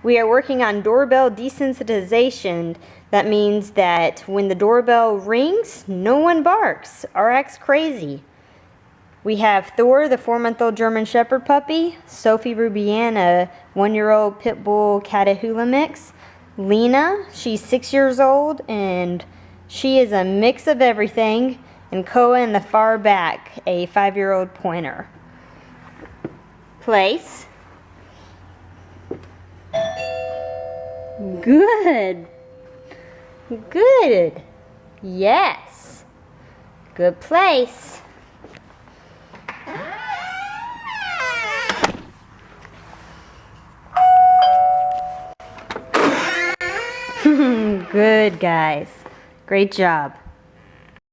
We are working on doorbell desensitization. That means that when the doorbell rings, no one barks or acts crazy. We have Thor, the 4-month-old German Shepherd puppy, Sophie Rubian, a 1-year-old Pit Bull Catahoula mix, Lena, she's 6 years old, and she is a mix of everything, and Koa in the far back, a 5-year-old pointer. Place. Good. Good. Yes. Good place. Good, guys. Great job.